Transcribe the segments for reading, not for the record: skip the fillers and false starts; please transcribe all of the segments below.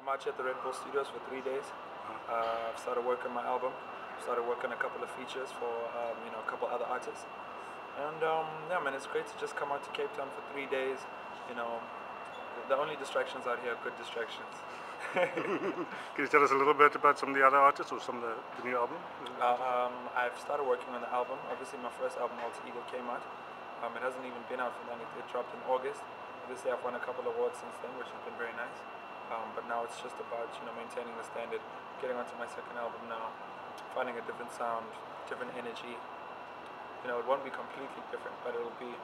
I'm out here at the Red Bull Studios for 3 days. I've started working on my album. Started working a couple of features for a couple other artists. And yeah, man, it's great to just come out to Cape Town for 3 days. You know, the only distractions out here are good distractions. Can you tell us a little bit about some of the other artists or some of the new album? I've started working on the album. Obviously, my first album, Alter Ego, came out. It hasn't even been out for long. It dropped in August. Obviously, I've won a couple of awards since then, which has been very nice. But now it's just about maintaining the standard, getting onto my second album now, finding a different sound, different energy. It won't be completely different, but it'll be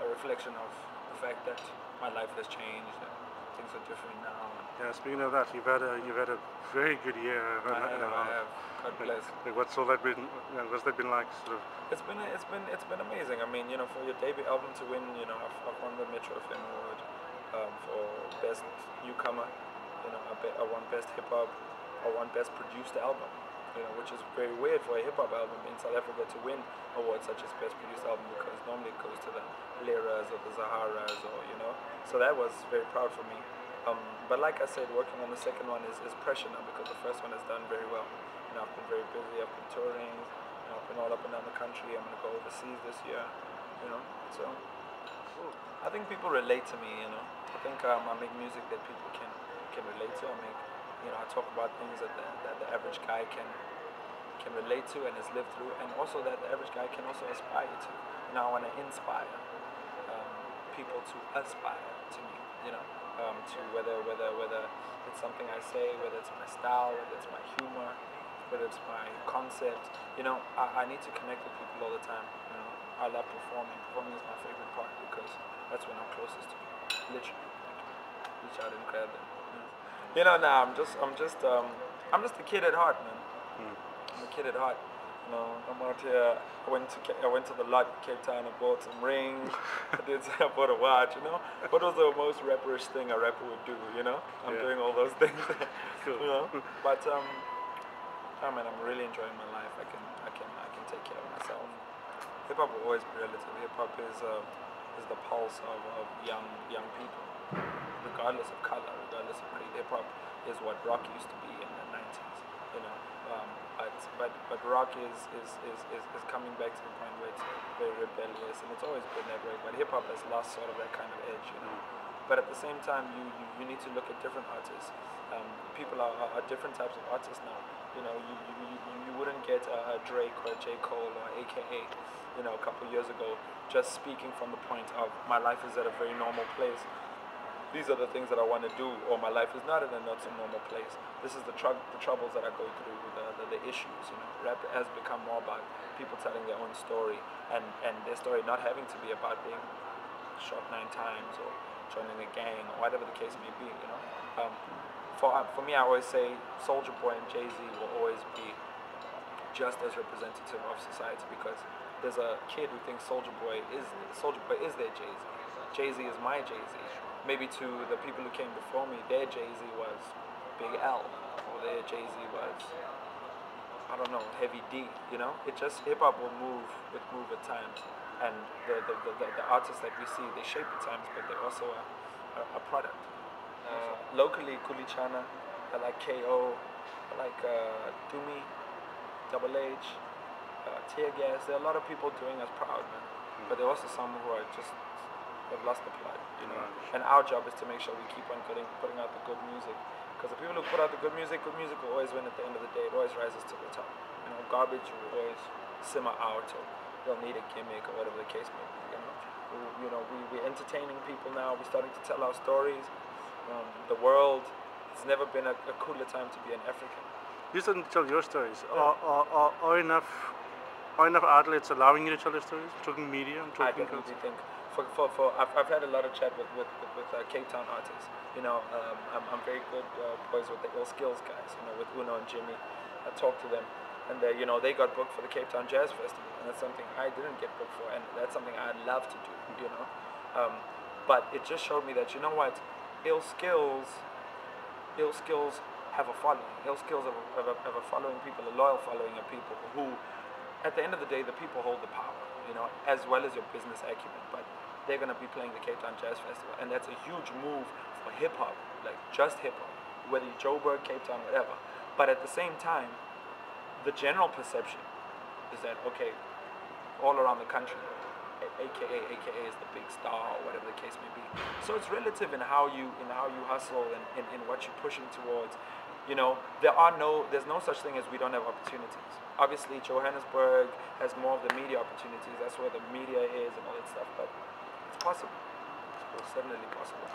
a reflection of the fact that my life has changed and things are different now. Yeah, speaking of that, you've had a very good year. I have. God bless. What's all that been? What's that been like? Sort of. It's been amazing. I mean, for your debut album to win, I've won the Metro FM Award for best newcomer. I won best hip hop. I won best produced album. Which is very weird for a hip hop album in South Africa to win awards such as best produced album, because normally it goes to the Lyras or the Zaharas So that was very proud for me. But like I said, working on the second one is pressure now, because the first one has done very well. I've been very busy. I've been touring. I've been all up and down the country. I'm gonna go overseas this year. So I think people relate to me. I think I make music that people can relate to. I talk about things that the average guy can relate to and has lived through, and also that the average guy can also aspire to. I want to inspire people to aspire to me. To whether it's something I say, whether it's my style, whether it's my humor, whether it's my concept. I need to connect with people all the time. I love performing. Performing is my favorite part, because that's when I'm closest to people. Literally, reach out and grab them. I'm just a kid at heart, man. I'm a kid at heart. I'm out here. I went to the lot in Cape Town and bought some rings. I bought a watch. What was the most rapperish thing a rapper would do? I'm doing all those things. Cool. But man, I'm really enjoying my life. I can take care of myself. Hip hop will always be relative. Hip hop is the pulse of young people, regardless of color, regardless of creed. Hip hop is what rock used to be in the 90s. But rock is coming back to the point where it's very rebellious, and it's always been that way. But hip hop has lost sort of that kind of edge, But at the same time, you need to look at different artists. People are different types of artists now. You wouldn't get a Drake or a J. Cole or AKA, a couple years ago, just speaking from the point of my life is at a very normal place. These are the things that I want to do, or my life is not in a not so normal place. This is the troubles that I go through, the issues. Rap has become more about people telling their own story, and their story not having to be about being shot 9 times or joining a gang or whatever the case may be. For me, I always say Soulja Boy and Jay-Z will always be just as representative of society, because there's a kid who thinks Soulja Boy is their Jay-Z. Jay-Z is my Jay-Z. Maybe to the people who came before me, their Jay-Z was Big L, or their Jay-Z was, I don't know, Heavy D. It just, hip-hop will move at times, and the artists that we see, they shape the times, but they're also a product. Locally, Kulichana, I like KO, I like Dumi, Double H, Tear Gas. There are a lot of people doing us proud, man. But there are also some who are just have lost the plot, And our job is to make sure we keep on putting out the good music. Because the people who put out the good music will always win at the end of the day. It always rises to the top. Garbage will always simmer out, or they'll need a gimmick, or whatever the case may be. We're entertaining people now. We're starting to tell our stories. The world, it's never been a cooler time to be an African. You didn't tell your stories. Are enough outlets allowing you to tell your stories? Talking media, I definitely think. I've had a lot of chat with Cape Town artists. I'm very good boys with the Ill Skills guys. With Uno and Jimmy, I talk to them, and they got booked for the Cape Town Jazz Festival, and that's something I didn't get booked for, and that's something I'd love to do. But it just showed me that Ill Skills have a following. Ill Skills have a following, people, a loyal following of people who, at the end of the day, the people hold the power. As well as your business acumen, but they're going to be playing the Cape Town Jazz Festival, and that's a huge move for hip-hop, like just hip-hop, whether you're Joburg, Cape Town, whatever. But at the same time, the general perception is that, okay, all around the country, AKA is the big star, or whatever the case may be. So it's relative in how you hustle and in what you're pushing towards. You know, there's no such thing as we don't have opportunities. Obviously, Johannesburg has more of the media opportunities. That's where the media is and all that stuff. But it's possible. It's definitely possible.